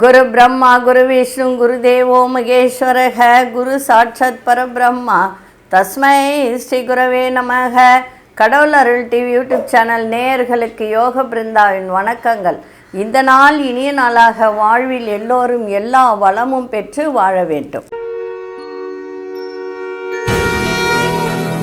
குரு பிரம்மா குரு விஷ்ணு குரு தேவோ மகேஸ்வரக குரு சாட்சாத் பரபிரம்மா தஸ்மை ஸ்ரீ குரவே நமக. கடவுள் அருள் டிவி யூடியூப் சேனல் நேயர்களுக்கு யோக பிருந்தாவின் வணக்கங்கள். இந்த நாள் இனிய நாளாக வாழ்வில் எல்லோரும் எல்லா வளமும் பெற்று வாழ வேண்டும்.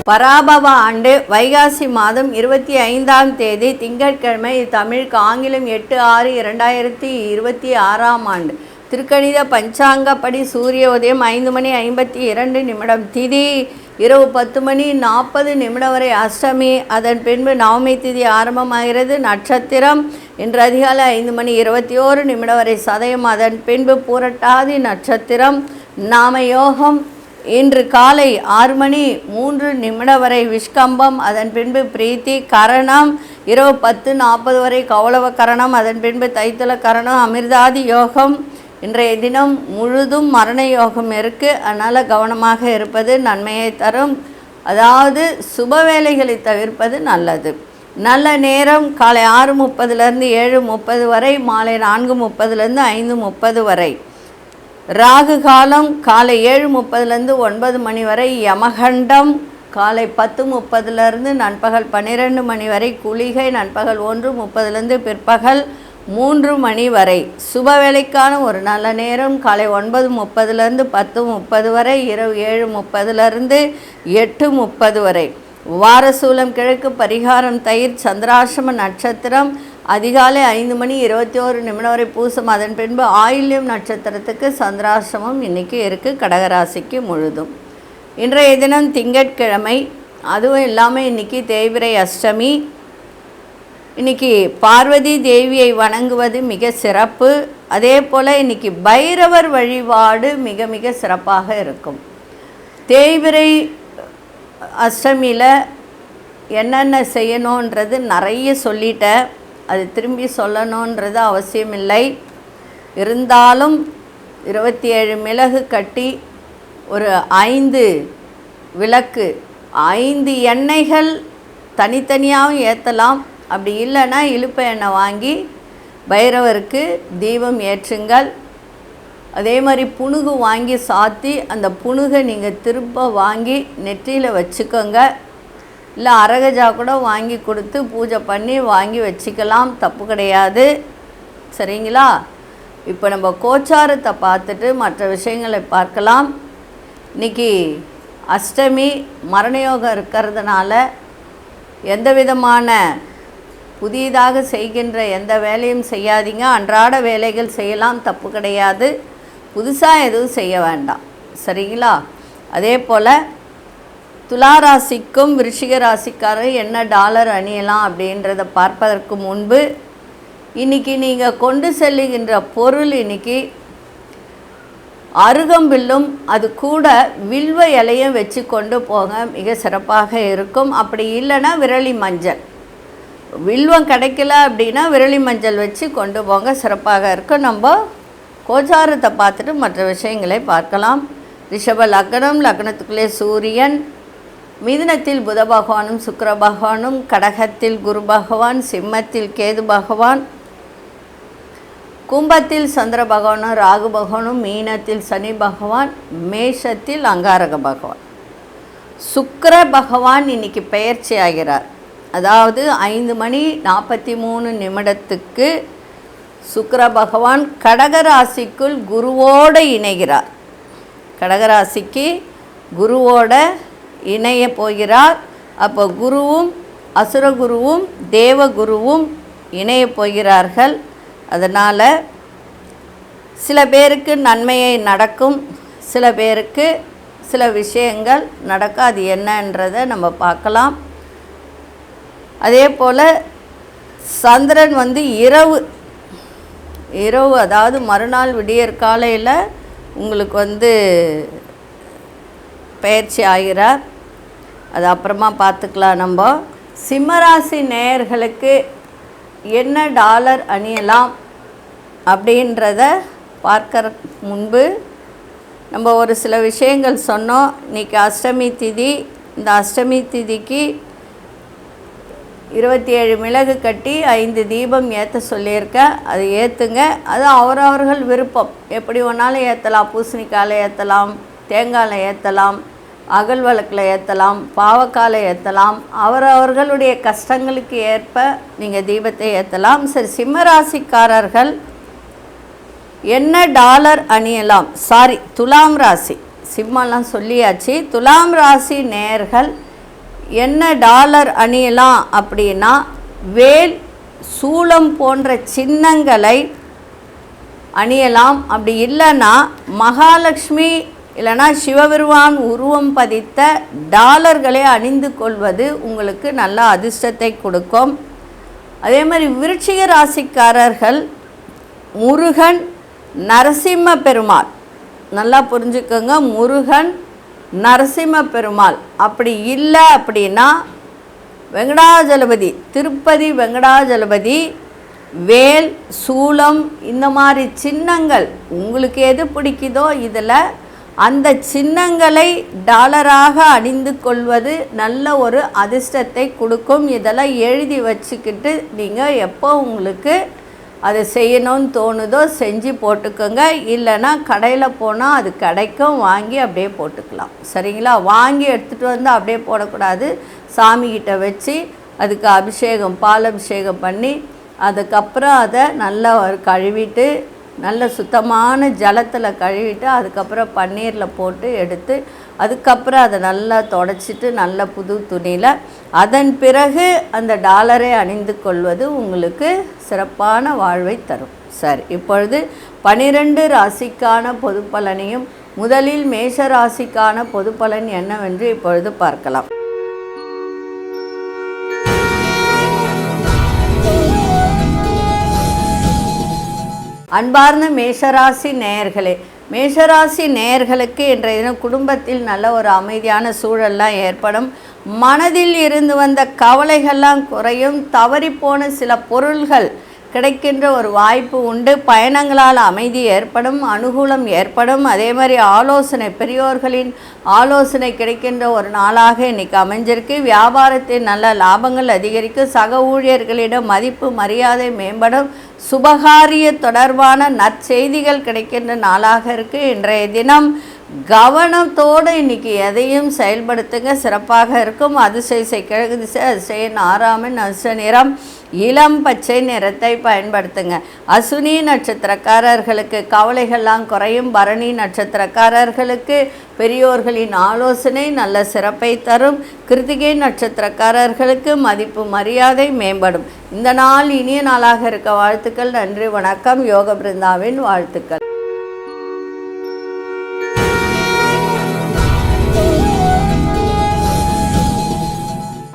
பராபவ ஆண்டு வைகாசி மாதம் 25ஆம் தேதி திங்கட்கிழமை. தமிழுக்கு ஆங்கிலம் 8/6/2026ஆம் ஆண்டு. திருக்கணித பஞ்சாங்கப்படி சூரிய உதயம் 5:52 திதி இரவு 10:40 வரை அஷ்டமி. அதன் பின்பு நவமி திதி ஆரம்பமாகிறது. நட்சத்திரம் இன்று அதிகாலை 5:21 வரை சதயம். அதன் பின்பு பூரட்டாதி நட்சத்திரம். நாம யோகம் இன்று காலை 6:03 வரை விஷ்கம்பம். அதன் பின்பு பிரீத்தி கரணம். இரவு 10:40 வரை கௌளவ கரணம். அதன் பின்பு தைத்தல கரணம். அமிர்தாதி யோகம். இன்றைய தினம் முழுதும் மரண யோகம் இருக்குது. அதனால் கவனமாக இருப்பது நன்மையை தரும். அதாவது சுப வேலைகளை தவிர்ப்பது நல்லது. நல்ல நேரம் காலை 6:30 7:30 வரை, மாலை 4:30 5:30 வரை. ராகு காலம் காலை 7:30 9 வரை. யமகண்டம் காலை 10:30 நண்பகல் 12 வரை. குளிகை நண்பகல் 1:30 பிற்பகல் 3 வரை. சுப வேலைக்கான ஒரு நல்ல நேரம் காலை 9:30 10:30 வரை. இரவு 7:30 8:30 வரை. வாரசூலம் கிழக்கு. பரிகாரம் தயிர். சந்திராசிரம நட்சத்திரம் அதிகாலை 5:21 வரை பூசம். அதன் பின்பு ஆயில்யம் நட்சத்திரத்துக்கு சந்திராசிரமம் இன்றைக்கி இருக்குது. கடகராசிக்கு முழுதும். இன்றைய தினம் திங்கட்கிழமை. அதுவும் இல்லாமல் இன்றைக்கி தேய்பிறை அஷ்டமி. இன்றைக்கி பார்வதி தேவியை வணங்குவது மிக சிறப்பு. அதே போல் இன்றைக்கி பைரவர் வழிபாடு மிக மிக சிறப்பாக இருக்கும். தேய்பிறை அஷ்டமியில் என்னென்ன செய்யணுன்றது நிறைய சொல்லிட்டேன். அது திரும்பி சொல்லணுன்றது அவசியமில்லை. இருந்தாலும் 27 மிளகு கட்டி ஒரு 5 விளக்கு 5 எண்ணெய்கள் தனித்தனியாகவும் ஏற்றலாம். அப்படி இல்லைன்னா இழுப்ப எண்ணெய் வாங்கி பைரவருக்கு தீபம் ஏற்றுங்கள். அதே மாதிரி புணுகு வாங்கி சாத்தி அந்த புணுகை நீங்கள் திரும்ப வாங்கி நெற்றியில் வச்சுக்கோங்க. இல்லை அரகஜா கூட வாங்கி கொடுத்து பூஜை பண்ணி வாங்கி வச்சுக்கலாம், தப்பு கிடையாது. சரிங்களா? இப்போ நம்ம கோச்சாரத்தை பார்த்துட்டு மற்ற விஷயங்களை பார்க்கலாம். இன்றைக்கி அஷ்டமி மரணயோகம் இருக்கிறதுனால எந்த விதமான புதிதாக செய்கின்ற எந்த வேலையும் செய்யாதீங்க. அன்றாட வேலைகள் செய்யலாம், தப்பு கிடையாது. புதுசாக எதுவும் செய்ய வேண்டாம். சரிங்களா? அதே போல் துளாராசிக்கும் விருச்சிக ராசிக்காரர் என்ன டாலர் அணியலாம் அப்படின்றத பார்ப்பதற்கு முன்பு இன்றைக்கி நீங்கள் கொண்டு செல்லுகின்ற பொருள் இன்றைக்கி அருகம்பில்லும் அது கூட வில்வ இலையும் வச்சு கொண்டு போக மிக சிறப்பாக இருக்கும். அப்படி இல்லைன்னா விரலி மஞ்சள். வில்வம் கிடைக்கல அப்படின்னா விரலி மஞ்சள் வச்சு கொண்டு போங்க, சிறப்பாக இருக்கும். நம்ம கோச்சாரத்தை பார்த்துட்டு மற்ற விஷயங்களை பார்க்கலாம். ரிஷப லக்னம். லக்னத்துக்குள்ளே சூரியன். மிதுனத்தில் புத பகவானும் சுக்கிர பகவானும். கடகத்தில் குரு பகவான். சிம்மத்தில் கேது பகவான். கும்பத்தில் சந்திர பகவானும் ராகு பகவானும். மீனத்தில் சனி பகவான். மேஷத்தில் அங்காரக பகவான். சுக்கிர பகவான் இன்னைக்கு பெயர்ச்சி ஆகிறார். அதாவது 5:43 சுக்கிர பகவான் கடகராசிக்குள் குருவோடு இணைகிறார். கடகராசிக்கு குருவோட இணைய போகிறார். அப்போ குருவும் அசுரகுருவும் தேவகுருவும் இணைய போகிறார்கள். அதனால் சில பேருக்கு நன்மையை நடக்கும், சில பேருக்கு சில விஷயங்கள் நடக்கும். அது என்னன்றதை நம்ம பார்க்கலாம். அதே போல் சந்திரன் இரவு அதாவது மறுநாள் விடியற் காலையில் உங்களுக்கு பயிற்சி ஆகிறார். அது அப்புறமா பார்த்துக்கலாம். நம்ம சிம்மராசி நேயர்களுக்கு என்ன டாலர் அணியலாம் அப்படின்றத பார்க்கற முன்பு நம்ம ஒரு சில விஷயங்கள் சொன்னோம். இன்றைக்கி அஷ்டமி திதி. இந்த அஷ்டமி திதிக்கு 27 மிளகு கட்டி 5 தீபம் ஏற்ற சொல்லியிருக்கேன். அது ஏற்றுங்க. அது அவரவர்கள் விருப்பம், எப்படி வேணாலும் ஏற்றலாம். பூசணிக்காயில் ஏற்றலாம், தேங்காயில் ஏற்றலாம், அகல் விளக்கில் ஏற்றலாம், பாவக்காயில் ஏற்றலாம். அவரவர்களுடைய கஷ்டங்களுக்கு ஏற்ப நீங்கள் தீபத்தை ஏற்றலாம். சரி, சிம்மராசிக்காரர்கள் என்ன டாலர் அணியலாம்? துலாம் ராசி, சிம்மலாம் சொல்லியாச்சு. துலாம் ராசி நேயர்கள் என்ன டாலர் அணியலாம் அப்படின்னா, வேல், சூலம் போன்ற சின்னங்களை அணியலாம். அப்படி இல்லைன்னா மகாலட்சுமி இல்லைனா சிவபெருமான் உருவம் பதித்த டாலர்களை அணிந்து கொள்வது உங்களுக்கு நல்ல அதிர்ஷ்டத்தை கொடுக்கும். அதே மாதிரி விருச்சிக ராசிக்காரர்கள் முருகன், நரசிம்ம பெருமாள், நல்லா புரிஞ்சுக்கோங்க, முருகன், நரசிம்ம பெருமாள். அப்படி இல்லை அப்படின்னா வெங்கடாஜலபதி, திருப்பதி வெங்கடாஜலபதி, வேல், சூலம், இந்த மாதிரி சின்னங்கள் உங்களுக்கு எது பிடிக்குதோ இதில் அந்த சின்னங்களை டாலராக அணிந்து கொள்வது நல்ல ஒரு அதிர்ஷ்டத்தை கொடுக்கும். இதெல்லாம் எழுதி வச்சுக்கிட்டு நீங்கள் எப்போ உங்களுக்கு அதை செய்யணும்னு தோணுதோ செஞ்சு போட்டுக்கோங்க. இல்லைன்னா கடையில் போனால் அது கிடைக்கும், வாங்கி அப்படியே போட்டுக்கலாம். சரிங்களா? வாங்கி எடுத்துகிட்டு வந்து அப்படியே போடக்கூடாது. சாமிகிட்ட வச்சு அதுக்கு அபிஷேகம், பால் அபிஷேகம் பண்ணி அதுக்கப்புறம் அதை நல்லா கழுவிட்டு, நல்ல சுத்தமான ஜலத்தில் கழுவிட்டு, அதுக்கப்புறம் பன்னீரில் போட்டு எடுத்து, அதுக்கப்புறம் அதை நல்லா தொடச்சிட்டு நல்ல புது துணியில் அதன் பிறகு அந்த டாலரை அணிந்து கொள்வது உங்களுக்கு சிறப்பான வாழ்வை தரும். சரி, இப்பொழுது 12 ராசிக்கான பொது பலனையும் முதலில் மேஷ ராசிக்கான பொது பலன் என்னவென்று இப்பொழுது பார்க்கலாம். அன்பார்ந்த மேஷராசி நேயர்களே, மேஷராசி நேயர்களுக்கு இன்றைய தினம் குடும்பத்தில் நல்ல ஒரு அமைதியான சூழல்லாம் ஏற்படும். மனதில் இருந்து வந்த கவலைகள்லாம் குறையும். தவறிப்போன சில பொருள்கள் கிடைக்கின்ற ஒரு வாய்ப்பு உண்டு. பயணங்களால் அமைதி ஏற்படும், அனுகூலம் ஏற்படும். அதே மாதிரி ஆலோசனை, பெரியோர்களின் ஆலோசனை கிடைக்கின்ற ஒரு நாளாக இன்றைக்கி அமைஞ்சிருக்கு. வியாபாரத்தில் நல்ல லாபங்கள் அதிகரிக்கும். சக ஊழியர்களிடம் மதிப்பு மரியாதை மேம்படும். சுபகாரிய தொடர்பான நற்செய்திகள் கிடைக்கின்ற நாளாக இருக்குது. இன்றைய தினம் கவனத்தோடு இன்றைக்கி எதையும் செயல்படுத்துங்க, சிறப்பாக இருக்கும். அதிசய கிழக்கு திசை, அதிசய ஆறாமன், அசு நிறம் இளம் பச்சை நிறத்தை பயன்படுத்துங்க. அசுனி நட்சத்திரக்காரர்களுக்கு கவலைகள்லாம் குறையும். பரணி நட்சத்திரக்காரர்களுக்கு பெரியோர்களின் ஆலோசனை நல்ல சிறப்பை தரும். கிருத்திகை நட்சத்திரக்காரர்களுக்கு மதிப்பு மரியாதை மேம்படும். இந்த நாள் இனிய நாளாக இருக்க வாழ்த்துக்கள். நன்றி, வணக்கம். யோக பிருந்தாவின் வாழ்த்துக்கள்.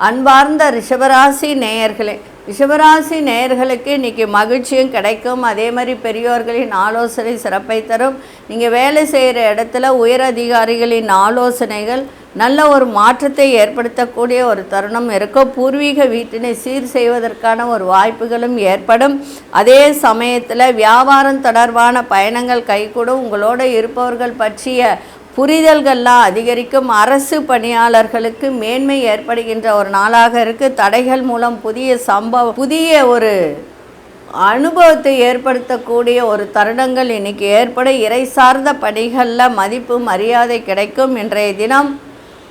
அன்பார்ந்த ரிஷபராசி நேயர்களே, ரிஷபராசி நேயர்களுக்கு இன்றைக்கி மகிழ்ச்சியும் கிடைக்கும். அதே மாதிரி பெரியோர்களின் ஆலோசனை சிறப்பை தரும். நீங்கள் வேலை செய்கிற இடத்துல உயர் அதிகாரிகளின் ஆலோசனைகள் நல்ல ஒரு மாற்றத்தை ஏற்படுத்தக்கூடிய ஒரு தருணம் இருக்கும். பூர்வீக வீட்டினை சீர் செய்வதற்கான ஒரு வாய்ப்புகளும் ஏற்படும். அதே சமயத்தில் வியாபாரம் தொடர்பான பயணங்கள் கைகூடும். உங்களோடு இருப்பவர்கள் பற்றிய புரிதல்கள்லாம் அதிகரிக்கும். அரசு பணியாளர்களுக்கு மேன்மை ஏற்படுகின்ற ஒரு நாளாக இருக்குது. தடைகள் மூலம் புதிய ஒரு அனுபவத்தை ஏற்படுத்தக்கூடிய ஒரு தருணங்கள் இன்றைக்கி ஏற்பட இறை சார்ந்த பணிகளில் மதிப்பு மரியாதை கிடைக்கும். இன்றைய தினம்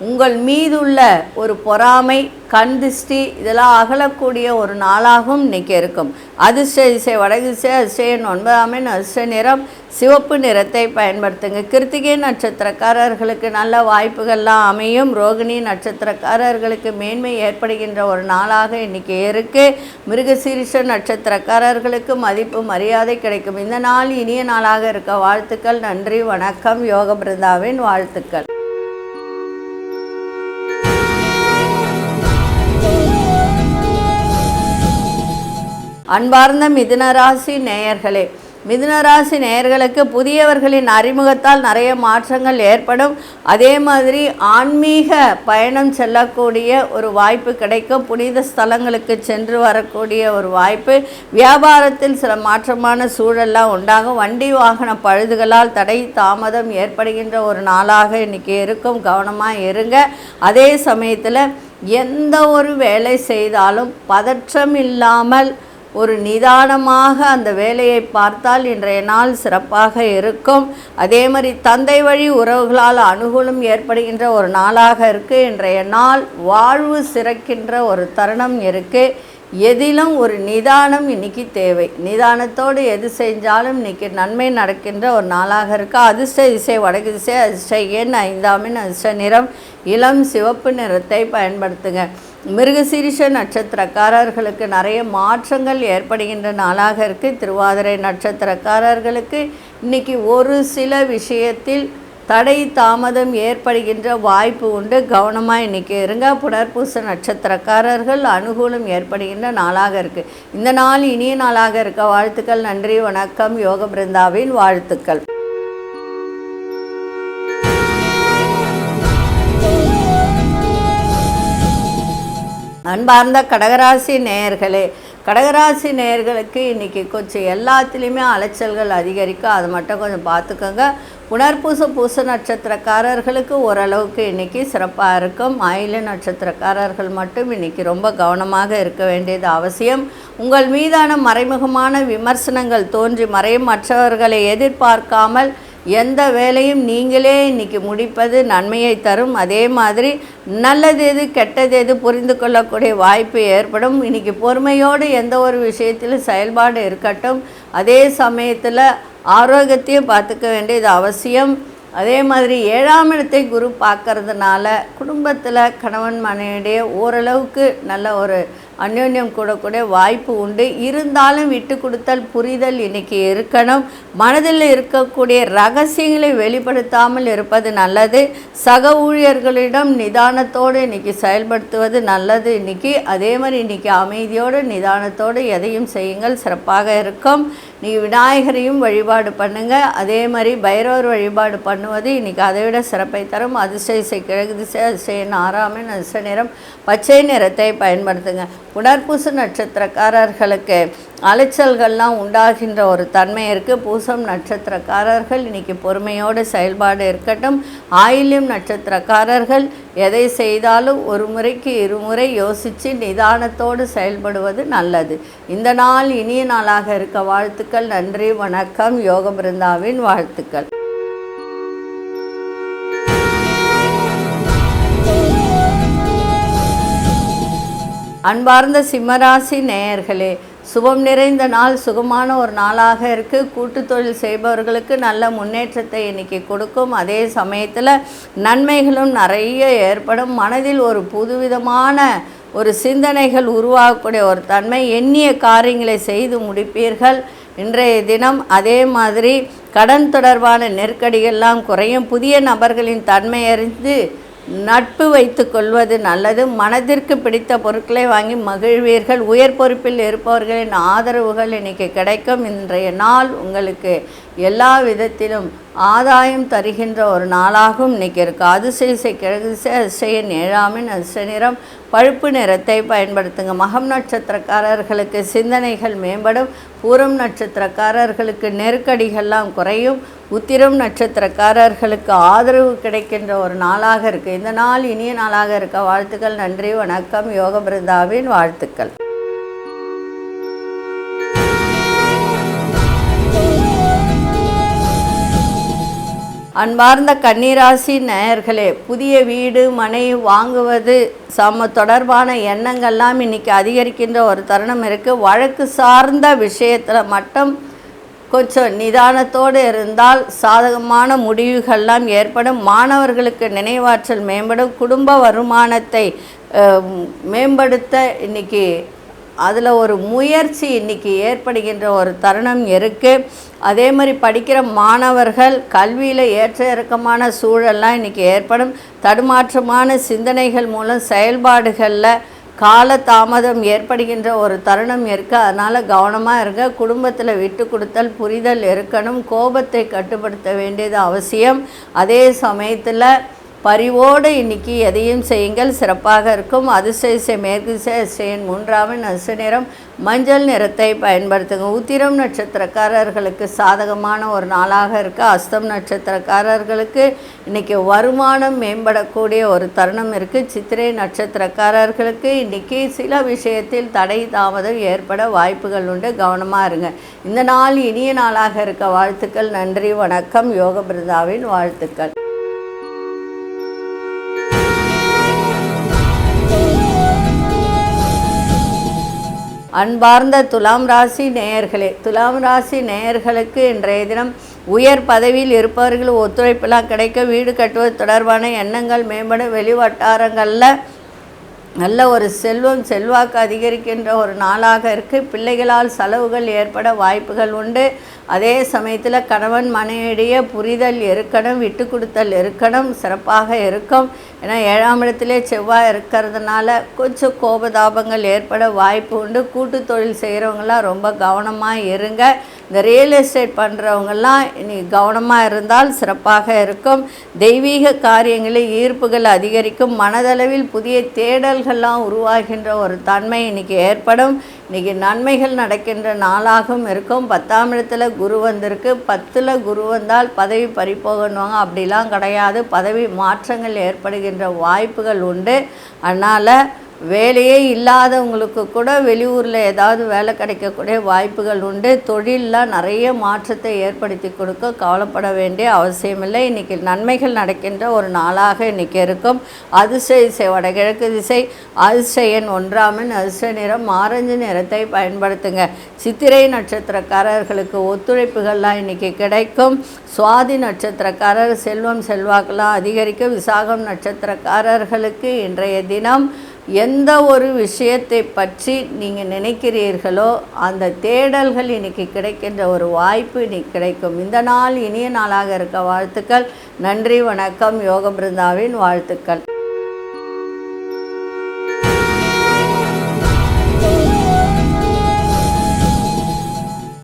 உங்கள் மீதுள்ள ஒரு பொறாமை, கண் திருஷ்டி இதெல்லாம் அகலக்கூடிய ஒரு நாளாகவும் இன்றைக்கி இருக்கும். அதிர்ஷ்ட திசை வடக்கு திசை, அதிர்ஷ்ட 9ஆம் எண், அதிர்ஷ்ட நிறம் சிவப்பு நிறத்தை பயன்படுத்துங்க. கிருத்திகை நட்சத்திரக்காரர்களுக்கு நல்ல வாய்ப்புகள்லாம் அமையும். ரோகிணி நட்சத்திரக்காரர்களுக்கு மேன்மை ஏற்படுகின்ற ஒரு நாளாக இன்றைக்கி இருக்குது. மிருகசீரிஷ நட்சத்திரக்காரர்களுக்கு மதிப்பு மரியாதை கிடைக்கும். இந்த நாள் இனிய நாளாக இருக்க வாழ்த்துக்கள். நன்றி, வணக்கம். யோக பிருந்தாவின் வாழ்த்துக்கள். அன்பார்ந்த மிதுனராசி நேயர்களே, மிதுனராசி நேயர்களுக்கு புதியவர்களின் அறிமுகத்தால் நிறைய மாற்றங்கள் ஏற்படும். அதே மாதிரி ஆன்மீக பயணம் செல்லக்கூடிய ஒரு வாய்ப்பு கிடைக்கும். புனித ஸ்தலங்களுக்கு சென்று வரக்கூடிய ஒரு வாய்ப்பு. வியாபாரத்தில் சில மாற்றமான சூழல்லாம் உண்டாகும். வண்டி வாகன பழுதுகளால் தடை தாமதம் ஏற்படுகின்ற ஒரு நாளாக இன்றைக்கி இருக்கும். கவனமாக இருங்க. அதே சமயத்தில் எந்த ஒரு வேலை செய்தாலும் பதற்றம் இல்லாமல் ஒரு நிதானமாக அந்த வேலையை பார்த்தால் இன்றைய நாள் சிறப்பாக இருக்கும். அதே மாதிரி தந்தை வழி உறவுகளால் அனுகூலம் ஏற்படுகின்ற ஒரு நாளாக இருக்குது. இன்றைய நாள் வாழ்வு சிறக்கின்ற ஒரு தருணம் இருக்குது. எதிலும் ஒரு நிதானம் இன்றைக்கி தேவை. நிதானத்தோடு எது செஞ்சாலும் இன்றைக்கி நன்மை நடக்கின்ற ஒரு நாளாக இருக்குது. அதிர்ஷ்ட திசை வடக்கு திசை, அதிர்ஷ்ட எண் 5, அதிர்ஷ்ட நிறம் இளம் சிவப்பு நிறத்தை பயன்படுத்துங்க. மிருகசீரிஷ நட்சத்திரக்காரர்களுக்கு நிறைய மாற்றங்கள் ஏற்படுகின்ற நாளாக இருக்குது. திருவாதிரை நட்சத்திரக்காரர்களுக்கு இன்றைக்கி ஒரு சில விஷயத்தில் தடை தாமதம் ஏற்படுகின்ற வாய்ப்பு உண்டு. கவனமாக இன்றைக்கி இருங்க. புனர்பூச நட்சத்திரக்காரர்கள் அனுகூலம் ஏற்படுகின்ற நாளாக இருக்குது. இந்த நாள் இனிய நாளாக இருக்க வாழ்த்துக்கள். நன்றி, வணக்கம். யோக பிருந்தாவின் வாழ்த்துக்கள். அன்பார்ந்த கடகராசி நேயர்களே, கடகராசி நேயர்களுக்கு இன்றைக்கி கொஞ்சம் எல்லாத்துலேயுமே அலைச்சல்கள் அதிகரிக்கும். அது மட்டும் கொஞ்சம் பார்த்துக்கோங்க. பூச நட்சத்திரக்காரர்களுக்கு ஓரளவுக்கு இன்றைக்கி சிறப்பாக இருக்கும். ஆயில்ய நட்சத்திரக்காரர்கள் மட்டும் இன்றைக்கி ரொம்ப கவனமாக இருக்க வேண்டியது அவசியம். உங்கள் மீதான மறைமுகமான விமர்சனங்கள் தோன்றி மறையும். மற்றவர்களை எதிர்பார்க்காமல் எந்த வேலையும் நீங்களே இன்றைக்கி முடிப்பது நன்மையை தரும். அதே மாதிரி நல்லது எது கெட்டது எது புரிந்து கொள்ளக்கூடிய வாய்ப்பு ஏற்படும். இன்றைக்கி பொறுமையோடு எந்த ஒரு விஷயத்திலும் செயல்பாடு இருக்கட்டும். அதே சமயத்தில் ஆரோக்கியத்தையும் பார்த்துக்க வேண்டியது அவசியம். அதே மாதிரி 7ஆம் இடத்தை குரு பார்க்கறதுனால குடும்பத்தில் கணவன் மனைவிடையே ஓரளவுக்கு நல்ல ஒரு அந்யோன்யம் கூடக்கூடிய வாய்ப்பு உண்டு. இருந்தாலும் விட்டு கொடுத்தல் புரிதல் இன்றைக்கி இருக்கணும். மனதில் இருக்கக்கூடிய ரகசியங்களை வெளிப்படுத்தாமல் இருப்பது நல்லது. சக ஊழியர்களிடம் நிதானத்தோடு இன்றைக்கி செயல்படுத்துவது நல்லது. இன்றைக்கி அதே மாதிரி இன்றைக்கி அமைதியோடு நிதானத்தோடு எதையும் செய்யுங்கள், சிறப்பாக இருக்கும். நீங்கள் விநாயகரையும் வழிபாடு பண்ணுங்கள். அதே மாதிரி பைரவர் வழிபாடு பண்ணுவது இன்றைக்கி அதை விட சிறப்பை தரும். அதிர்ஷ்ட திசை கிழக்கு திசை, அதிர்ஷ்ட எண் 6, அதிர்ஷ்ட நிறம் பச்சை நிறத்தை பயன்படுத்துங்க. புனர்பூச நட்சத்திரக்காரர்களுக்கு அலைச்சல்கள்லாம் உண்டாகின்ற ஒரு தன்மை இருக்குது. பூசம் நட்சத்திரக்காரர்கள் இன்றைக்கி பொறுமையோடு செயல்பாடு இருக்கட்டும். ஆயில்யம் நட்சத்திரக்காரர்கள் எதை செய்தாலும் ஒரு முறைக்கு இருமுறை யோசித்து நிதானத்தோடு செயல்படுவது நல்லது. இந்த நாள் இனிய நாளாக இருக்க வாழ்த்துக்கள். நன்றி, வணக்கம். யோக பிருந்தாவின் வாழ்த்துக்கள். அன்பார்ந்த சிம்மராசி நேயர்களே, சுபம் நிறைந்த நாள், சுகமான ஒரு நாளாக இருக்குது. கூட்டு தொழில் செய்பவர்களுக்கு நல்ல முன்னேற்றத்தை இன்றைக்கி கொடுக்கும். அதே சமயத்தில் நன்மைகளும் நிறைய ஏற்படும். மனதில் ஒரு புதுவிதமான ஒரு சிந்தனைகள் உருவாகக்கூடிய ஒரு தன்மை. எண்ணிய காரியங்களை செய்து முடிப்பீர்கள் இன்றைய தினம். அதே மாதிரி கடன் தொடர்பான நெருக்கடிகள்லாம் குறையும். புதிய நபர்களின் தன்மை அறிந்து நட்பு வைத்து கொள்வது நல்லது. மனதிற்கு பிடித்த பொருட்களை வாங்கி மகிழ்வீர்கள். உயர் பொறுப்பில் இருப்பவர்களின் ஆதரவுகள் இன்றைக்கி கிடைக்கும். இன்றைய நாள் உங்களுக்கு எல்லா விதத்திலும் ஆதாயம் தருகின்ற ஒரு நாளாகவும் இன்றைக்கி இருக்குது. அதிசய கிழக்கு திசை, அதிசயன் 7, அதிர்ஷ்ட நிறம் பழுப்பு நிறத்தை பயன்படுத்துங்க. மகம் நட்சத்திரக்காரர்களுக்கு சிந்தனைகள் மேம்படும். பூரம் நட்சத்திரக்காரர்களுக்கு நெருக்கடிகள்லாம் குறையும். உத்திரம் நட்சத்திரக்காரர்களுக்கு ஆதரவு கிடைக்கின்ற ஒரு நாளாக இருக்குது. இந்த நாள் இனிய நாளாக இருக்க வாழ்த்துக்கள். நன்றி, வணக்கம். யோக பிருந்தாவின் வாழ்த்துக்கள். அன்பார்ந்த கன்னிராசி நேயர்களே, புதிய வீடு மனை வாங்குவது தொடர்பான எண்ணங்கள்லாம் இன்றைக்கி அதிகரிக்கின்ற ஒரு தருணம் இருக்குது. வழக்கு சார்ந்த விஷயத்தில் மட்டும் கொஞ்சம் நிதானத்தோடு இருந்தால் சாதகமான முடிவுகள்லாம் ஏற்படும். மாணவர்களுக்கு நினைவாற்றல் மேம்படும். குடும்ப வருமானத்தை மேம்படுத்த இன்றைக்கி அதில் ஒரு முயற்சி இன்றைக்கி ஏற்படுகின்ற ஒரு தருணம் இருக்குது. அதே மாதிரி படிக்கிற மாணவர்கள் கல்வியில் ஏற்ற இறக்கமான சூழல்லாம் இன்றைக்கி ஏற்படும். தடுமாற்றமான சிந்தனைகள் மூலம் செயல்பாடுகளில் கால தாமதம் ஏற்படுகின்ற ஒரு தருணம் இருக்குது. அதனால் கவனமாக இருங்க. குடும்பத்தில் விட்டு கொடுத்தல் புரிதல் இருக்கணும். கோபத்தை கட்டுப்படுத்த வேண்டியது அவசியம். அதே சமயத்தில் பரிவோடு இன்னைக்கு எதையும் செய்யுங்கள், சிறப்பாக இருக்கும். அதிர்ஷ்ட மேற்கு திசை, அதிர்ஷ்ட 3 அதிர்ஷ்ட நிறம் மஞ்சள் நிறத்தை பயன்படுத்துங்க. உத்திரம் நட்சத்திரக்காரர்களுக்கு சாதகமான ஒரு நாளாக இருக்குது. அஸ்தம் நட்சத்திரக்காரர்களுக்கு இன்றைக்கி வருமானம் மேம்படக்கூடிய ஒரு தருணம் இருக்குது. சித்திரை நட்சத்திரக்காரர்களுக்கு இன்றைக்கி சில விஷயத்தில் தடை தாமதம் ஏற்பட வாய்ப்புகள் உண்டு, கவனமாக இருங்க. இந்த நாள் இனிய நாளாக இருக்க வாழ்த்துக்கள். நன்றி, வணக்கம். யோக பிருந்தாவின் வாழ்த்துக்கள். அன்பார்ந்த துலாம் ராசி நேயர்களே, துலாம் ராசி நேயர்களுக்கு இன்றைய தினம் உயர் பதவியில் இருப்பவர்கள் ஒத்துழைப்பெல்லாம் கிடைக்க, வீடு கட்டுவது தொடர்பான எண்ணங்கள் மேம்படும். வெளி வட்டாரங்களில் நல்ல ஒரு செல்வாக்கு அதிகரிக்கின்ற ஒரு நாளாக இருக்குது. பிள்ளைகளால் செலவுகள் ஏற்பட வாய்ப்புகள் உண்டு. அதே சமயத்தில் கணவன் மனைவிடைய புரிதல் இருக்கணும், விட்டு கொடுத்தல் இருக்கணும், சிறப்பாக இருக்கும். ஏன்னா 7ஆம் இடத்திலே செவ்வாய் இருக்கிறதுனால கொஞ்சம் கோபதாபங்கள் ஏற்பட வாய்ப்பு உண்டு. கூட்டு தொழில் செய்கிறவங்களாம் ரொம்ப கவனமாக இருங்க. இந்த ரியல் எஸ்டேட் பண்ணுறவங்கெல்லாம் இனி கவனமாக இருந்தால் சிறப்பாக இருக்கும். தெய்வீக காரியங்களில் ஈர்ப்புகள் அதிகரிக்கும். மனதளவில் புதிய தேடல்கள்லாம் உருவாகின்ற ஒரு தன்மை இன்றைக்கி ஏற்படும். இன்றைக்கி நன்மைகள் நடக்கின்ற நாளாகவும் இருக்கும். 10ஆம் இடத்துல குரு வந்திருக்கு. 10ல் குரு வந்தால் பதவி பறிப்போகணுவாங்க, அப்படிலாம் கிடையாது. பதவி மாற்றங்கள் ஏற்படுகின்ற வாய்ப்புகள் உண்டு. அதனால் வேலையே இல்லாதவங்களுக்கு கூட வெளியூரில் ஏதாவது வேலை கிடைக்கக்கூடிய வாய்ப்புகள் உண்டு. தொழிலில் நிறைய மாற்றத்தை ஏற்படுத்தி கொடுக்க கவலைப்பட வேண்டிய அவசியமில்லை. இன்றைக்கி நன்மைகள் நடக்கின்ற ஒரு நாளாக இன்றைக்கி இருக்கும். அதிர்ஷ்ட திசை வடகிழக்கு திசை, அதிர்ஷ்ட எண் 1 அதிர்ஷ்ட நிறம் ஆரஞ்சு நிறத்தை பயன்படுத்துங்க. சித்திரை நட்சத்திரக்காரர்களுக்கு ஒத்துழைப்புகள்லாம் இன்றைக்கி கிடைக்கும். சுவாதி நட்சத்திரக்காரர் செல்வாக்கெல்லாம் அதிகரிக்கும். விசாகம் நட்சத்திரக்காரர்களுக்கு இன்றைய தினம் எந்த ஒரு விஷயத்தை பற்றி நீங்கள் நினைக்கிறீர்களோ அந்த தேடல்கள் இன்றைக்கி கிடைக்கின்ற ஒரு வாய்ப்பு இன்றைக்கி கிடைக்கும். இந்த நாள் இனிய நாளாக இருக்க வாழ்த்துக்கள். நன்றி, வணக்கம். யோக பிருந்தாவின் வாழ்த்துக்கள்.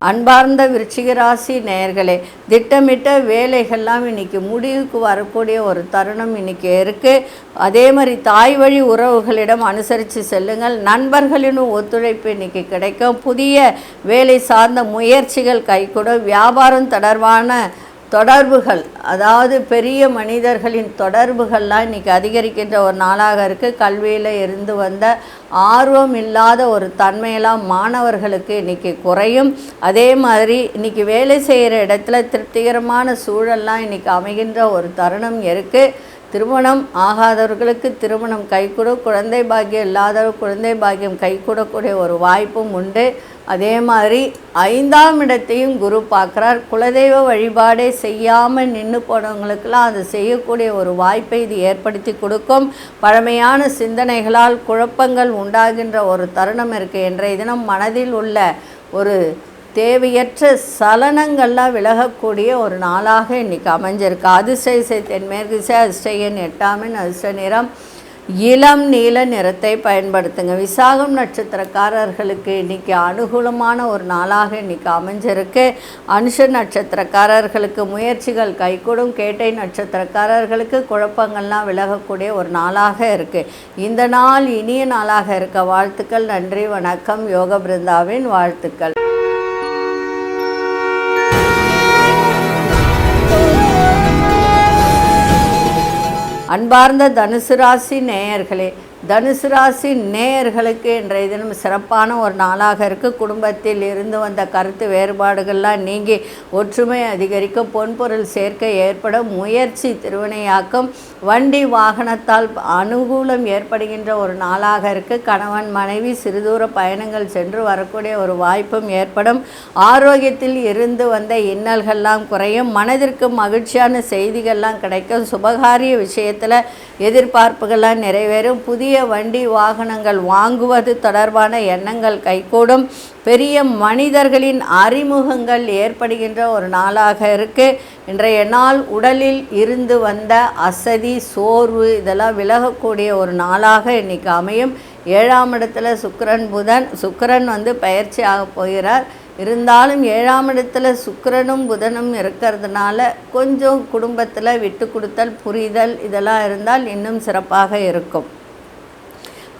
அன்பார்ந்த விருச்சிக ராசி நேயர்களே, திட்டமிட்ட வேலைகள்லாம் இன்றைக்கி முடிவுக்கு வரக்கூடிய ஒரு தருணம் இன்றைக்கி இருக்குது. அதே மாதிரி தாய் வழி உறவுகளிடம் அனுசரித்து செல்லுங்கள். நண்பர்களின் ஒத்துழைப்பு இன்றைக்கி கிடைக்கும். புதிய வேலை சார்ந்த முயற்சிகள் கைகூடும். வியாபாரம் தொடர்பான தொடர்புகள், அதாவது பெரிய மனிதர்களின் தொடர்புகள்லாம் இன்றைக்கி அதிகரிக்கின்ற ஒரு நாளாக இருக்குது. கல்வியில் இருந்து வந்த ஆர்வம் இல்லாத ஒரு தன்மையெல்லாம் மாணவர்களுக்கு இன்றைக்கி குறையும். அதே மாதிரி இன்றைக்கி வேலை செய்கிற இடத்துல திருப்திகரமான சூழல்லாம் இன்றைக்கி அமைகின்ற ஒரு தருணம் இருக்குது. திருமணம் ஆகாதவர்களுக்கு திருமணம் கைகூடும். குழந்தை பாக்கியம் இல்லாதவர் குழந்தை பாக்கியம் கைகூடக்கூடிய ஒரு வாய்ப்பும் உண்டு. அதே மாதிரி 5ஆம் இடத்தையும் குரு பார்க்குறார். குலதெய்வ வழிபாடே செய்யாமல் நின்று போனவங்களுக்கெல்லாம் அதை செய்யக்கூடிய ஒரு வாய்ப்பை இது ஏற்படுத்தி கொடுக்கும். பழமையான சிந்தனைகளால் குழப்பங்கள் உண்டாகின்ற ஒரு தருணம் இருக்குது. இன்றைய தினம் மனதில் உள்ள ஒரு தேவையற்ற சலனங்கள்லாம் விலகக்கூடிய ஒரு நாளாக இன்றைக்கி அமைஞ்சிருக்கு. அதிர்ஷ்ட திசை தென்மேற்கு திசை, அதிர்ஷ்ட எண் 8 அதிர்ஷ்ட நிறம் இளம் நீல நிறத்தை பயன்படுத்துங்க. விசாகம் நட்சத்திரக்காரர்களுக்கு இன்றைக்கி அனுகூலமான ஒரு நாளாக இன்றைக்கி அமைஞ்சிருக்கு. அனுஷ நட்சத்திரக்காரர்களுக்கு முயற்சிகள் கைகூடும். கேட்டை நட்சத்திரக்காரர்களுக்கு குழப்பங்கள்லாம் விலகக்கூடிய ஒரு நாளாக இருக்குது. இந்த நாள் இனிய நாளாக இருக்க வாழ்த்துக்கள். நன்றி, வணக்கம். யோக பிருந்தாவின் வாழ்த்துக்கள். அன்பார்ந்த தனுசு ராசி நேயர்களே, தனுசு ராசி நேயர்களுக்கு இன்றைய தினம் சிறப்பான ஒரு நாளாக இருக்குது. குடும்பத்தில் இருந்து வந்த கருத்து வேறுபாடுகள்லாம் நீங்கி ஒற்றுமை அதிகரிக்கும். பொன்பொருள் சேர்க்கை ஏற்படும். முயற்சி திருவினையாக்கும். வண்டி வாகனத்தால் அனுகூலம் ஏற்படுகின்ற ஒரு நாளாக இருக்குது. கணவன் மனைவி சிறுதூர பயணங்கள் சென்று வரக்கூடிய ஒரு வாய்ப்பும் ஏற்படும். ஆரோக்கியத்தில் இருந்து வந்த இன்னல்கள்லாம் குறையும். மனதிற்கு மகிழ்ச்சியான செய்திகள்லாம் கிடைக்கும். சுபகாரிய விஷயத்தில் எதிர்பார்ப்புகள்லாம் நிறைவேறும். புதிய வண்டி வாகனங்கள் வாங்குவது தொடர்பான எண்ணங்கள் கைகூடும். பெரிய மனிதர்களின் அறிமுகங்கள் ஏற்படுகின்ற ஒரு நாளாக இருக்குது. இன்றைய நாள் உடலில் இருந்து வந்த அசதி, சோர்வு இதெல்லாம் விலகக்கூடிய ஒரு நாளாக இன்றைக்கி அமையும். 7ஆம் இடத்துல சுக்கிரன் புதன், சுக்கிரன் பயிற்சி ஆக போகிறார். இருந்தாலும் 7ஆம் இடத்துல சுக்கிரனும் புதனும் இருக்கிறதுனால கொஞ்சம் குடும்பத்தில் விட்டு கொடுத்தல் புரிதல் இதெல்லாம் இருந்தால் இன்னும் சிறப்பாக இருக்கும்.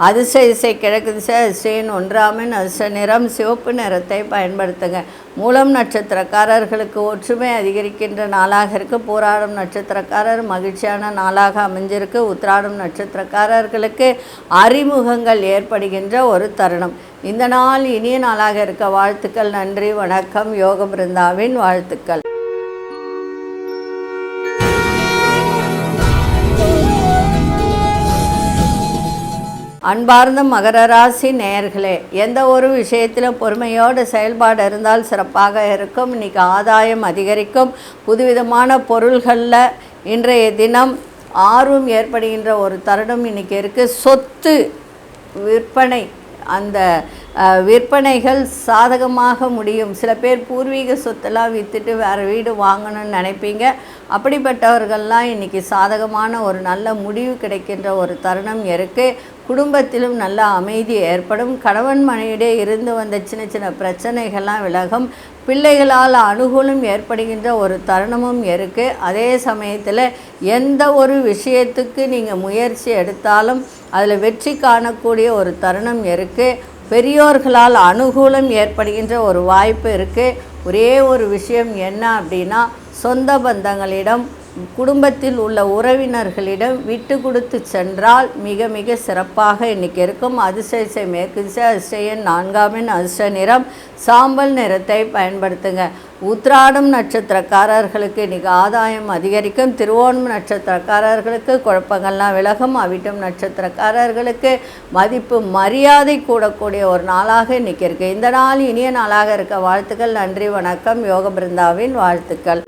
அதிர்ஷ்ட திசை கிழக்கு திசை, அதிர்ஷ்ட ஒன்றாமின், அதிர்ஷ்ட நிறம் சிவப்பு நிறத்தை பயன்படுத்துங்க. மூலம் நட்சத்திரக்காரர்களுக்கு ஒற்றுமை அதிகரிக்கின்ற நாளாக இருக்கு. போராடும் நட்சத்திரக்காரர் மகிழ்ச்சியான நாளாக அமைஞ்சிருக்கு. உத்திராடும் நட்சத்திரக்காரர்களுக்கு அறிமுகங்கள் ஏற்படுகின்ற ஒரு தருணம். இந்த நாள் இனிய நாளாக இருக்க வாழ்த்துக்கள். நன்றி, வணக்கம். யோக பிருந்தாவின் வாழ்த்துக்கள். அன்பார்ந்த மகர ராசி நேயர்களே, எந்த ஒரு விஷயத்திலும் பொறுமையோடு செயல்பாடு இருந்தால் சிறப்பாக இருக்கும். இன்றைக்கி ஆதாயம் அதிகரிக்கும். புதுவிதமான பொருள்களில் இன்றைய தினம் ஆர்வம் ஏற்படுகின்ற ஒரு தருணம் இன்றைக்கி இருக்குது. சொத்து விற்பனை, அந்த விற்பனைகள் சாதகமாக முடியும். சில பேர் பூர்வீக சொத்தெல்லாம் விற்றுட்டு வேறு வீடு வாங்கணும்னு நினைப்பீங்க. அப்படிப்பட்டவர்கள்லாம் இன்றைக்கி சாதகமான ஒரு நல்ல முடிவு கிடைக்கின்ற ஒரு தருணம் இருக்குது. குடும்பத்திலும் நல்ல அமைதி ஏற்படும். கணவன் மனைவியிடையே இருந்து வந்த சின்ன சின்ன பிரச்சனைகள்லாம் விலகும். பிள்ளைகளால் அனுகூலம் ஏற்படுகின்ற ஒரு தருணமும் இருக்குது. அதே சமயத்தில் எந்த ஒரு விஷயத்துக்கு நீங்கள் முயற்சி எடுத்தாலும் அதில் வெற்றி காணக்கூடிய ஒரு தருணம் இருக்குது. பெரியோர்களால் அனுகூலம் ஏற்படுகின்ற ஒரு வாய்ப்பு இருக்குது. ஒரே ஒரு விஷயம் என்ன அப்படின்னா, சொந்த பந்தங்களிடம் குடும்பத்தில் உள்ள உறவினர்களிடம் விட்டு கொடுத்து சென்றால் மிக மிக சிறப்பாக இன்றைக்கி இருக்கும். அதிர்ஷ்ட மேற்கு திசை, அதிர்ஷ்ட 4ஆம், அதிர்ஷ்ட நிறம் சாம்பல் நிறத்தை பயன்படுத்துங்க. உத்திராடம் நட்சத்திரக்காரர்களுக்கு இன்றைக்கி ஆதாயம் அதிகரிக்கும். திருவோணம் நட்சத்திரக்காரர்களுக்கு குழப்பங்கள்லாம் விலகும். அவிட்டம் நட்சத்திரக்காரர்களுக்கு மதிப்பு மரியாதை கூடக்கூடிய ஒரு நாளாக இன்றைக்கி இருக்குது. இந்த நாள் இனிய நாளாக இருக்க வாழ்த்துக்கள். நன்றி, வணக்கம். யோக பிருந்தாவின் வாழ்த்துக்கள்.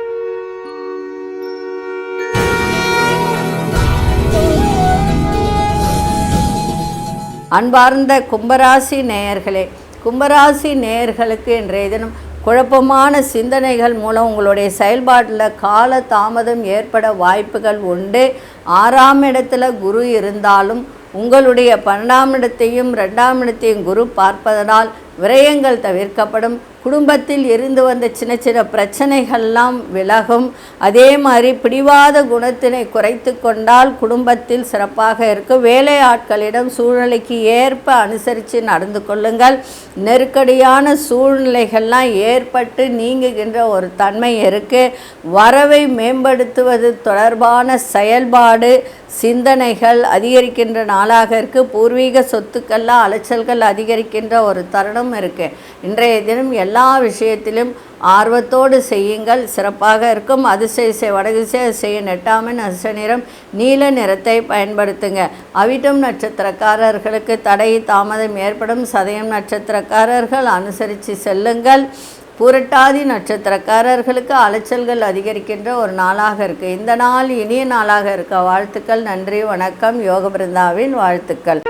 அன்பார்ந்த கும்பராசி நேயர்களே, கும்பராசி நேயர்களுக்கு இன்றைய தினம் குழப்பமான சிந்தனைகள் மூலம் உங்களுடைய செயல்பாட்டில் கால தாமதம் ஏற்பட வாய்ப்புகள் உண்டு. 6ஆம் இடத்துல குரு இருந்தாலும் உங்களுடைய 12ஆம் இடத்தையும் 2ஆம் இடத்தையும் குரு பார்ப்பதனால் விரயங்கள் தவிர்க்கப்படும். குடும்பத்தில் இருந்து வந்த சின்ன சின்ன பிரச்சனைகள்லாம் விலகும். அதே மாதிரி பிடிவாத குணத்தினை குறைத்து கொண்டால் குடும்பத்தில் சிறப்பாக இருக்கும். வேலை ஆட்களிடம் சூழ்நிலைக்கு ஏற்ப அனுசரித்து நடந்து கொள்ளுங்கள். நெருக்கடியான சூழ்நிலைகள்லாம் ஏற்பட்டு நீங்குகின்ற ஒரு தன்மை இருக்குது. வரவை மேம்படுத்துவது தொடர்பான செயல்பாடு சிந்தனைகள் அதிகரிக்கின்ற நாளாக இருக்குது. பூர்வீக சொத்துக்கள்லாம் அலைச்சல்கள் அதிகரிக்கின்ற ஒரு தருணம் இருக்குது. இன்றைய தினம் எல்லா விஷயத்திலும் ஆர்வத்தோடு செய்யுங்கள், சிறப்பாக இருக்கும். அதிர்ஷ்ட வடதிசை, அதிர்ஷ்ட 8ஆம், அதிர்ஷ்ட நிறம் நீல நிறத்தை பயன்படுத்துங்க. அவிட்டம் நட்சத்திரக்காரர்களுக்கு தடை தாமதம் ஏற்படும். சதயம் நட்சத்திரக்காரர்கள் அனுசரித்து செல்லுங்கள். பூரட்டாதி நட்சத்திரக்காரர்களுக்கு அலைச்சல்கள் அதிகரிக்கின்ற ஒரு நாளாக இருக்குது. இந்த நாள் இனிய நாளாக இருக்க வாழ்த்துக்கள். நன்றி, வணக்கம். யோக பிருந்தாவின் வாழ்த்துக்கள்.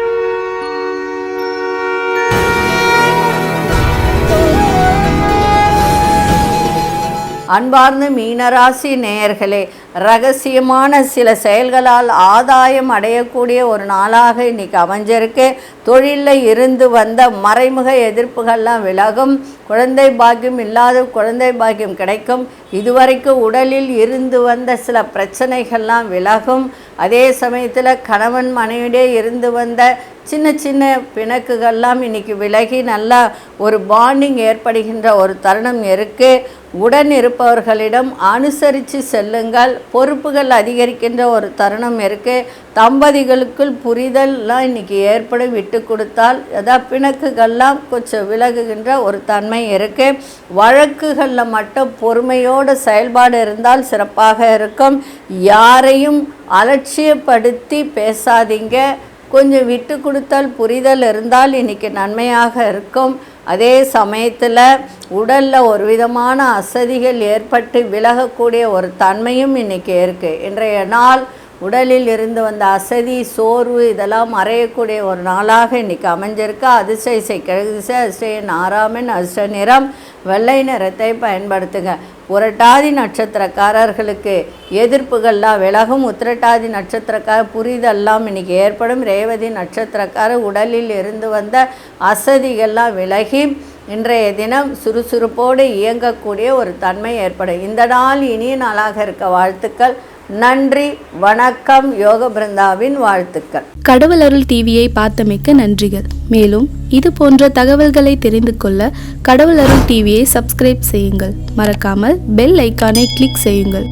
அன்பார்ந்த மீனராசி நேயர்களே, ரகசியமான சில செயல்களால் ஆதாயம் அடையக்கூடிய ஒரு நாளாக இன்றைக்கி அமைஞ்சிருக்கு. தொழிலில் இருந்து வந்த மறைமுக எதிர்ப்புகள்லாம் விலகும். குழந்தை பாக்கியம் இல்லாத குழந்தை பாக்கியம் கிடைக்கும். இதுவரைக்கும் உடலில் இருந்து வந்த சில பிரச்சனைகள்லாம் விலகும். அதே சமயத்தில் கணவன் மனைவியிடையே இருந்து வந்த சின்ன சின்ன பிணக்குகள்லாம் இன்றைக்கி விலகி நல்லா ஒரு பாண்டிங் ஏற்படுகின்ற ஒரு தருணம் இருக்குது. உடன் இருப்பவர்களிடம் அனுசரித்து செல்லுங்கள். பொறுப்புகள் அதிகரிக்கின்ற ஒரு தருணம் இருக்குது. தம்பதிகளுக்குள் புரிதல்லாம் இன்றைக்கி ஏற்படும். விட்டு கொடுத்தால் அதாவது பிணக்குகள்லாம் கொஞ்சம் விலகுகின்ற ஒரு தன்மை இருக்குது. வழக்குகளில் மட்டும் பொறுமையோடு செயல்பாடு இருந்தால் சிறப்பாக இருக்கும். யாரையும் அலட்சியப்படுத்தி பேசாதீங்க. கொஞ்சம் விட்டு கொடுத்தல் புரிதல் இருந்தால் இன்றைக்கி நன்மையாக இருக்கும். அதே சமயத்தில் உடலில் ஒரு விதமான அசதிகள் ஏற்பட்டு விலகக்கூடிய ஒரு தன்மையும் இன்றைக்கி இருக்குது. இன்றைய நாள் உடலில் இருந்து வந்த அசதி சோர்வு இதெல்லாம் மறையக்கூடிய ஒரு நாளாக இன்றைக்கி அமைஞ்சிருக்கு. அதிர்ஷ்ட கிழக்கு திசை, அதிர்ஷ்ட 6ஆம், அதிர்ஷ்ட நிறம் வெள்ளை நிறத்தை பயன்படுத்துங்க. புரட்டாதி நட்சத்திரக்காரர்களுக்கு எதிர்ப்புகள்லாம் விலகும். உத்திரட்டாதி நட்சத்திரக்கார புரிதெல்லாம் இன்றைக்கி ஏற்படும். ரேவதி நட்சத்திரக்கார உடலில் இருந்து வந்த அசதிகள்லாம் விலகி இன்றைய தினம் சுறுசுறுப்போடு இயங்கக்கூடிய ஒரு தன்மை ஏற்படும். இந்த நாள் இனிய நாளாக இருக்க வாழ்த்துக்கள். நன்றி, வணக்கம். யோக பிருந்தாவின் வாழ்த்துக்கள். கடவுள் அருள் டிவியை பார்த்தமைக்க நன்றிகள். மேலும் இது போன்ற தகவல்களை தெரிந்து கொள்ள கடவுள் அருள் டிவியை சப்ஸ்கிரைப் செய்யுங்கள். மறக்காமல் பெல் ஐக்கானை கிளிக் செய்யுங்கள்.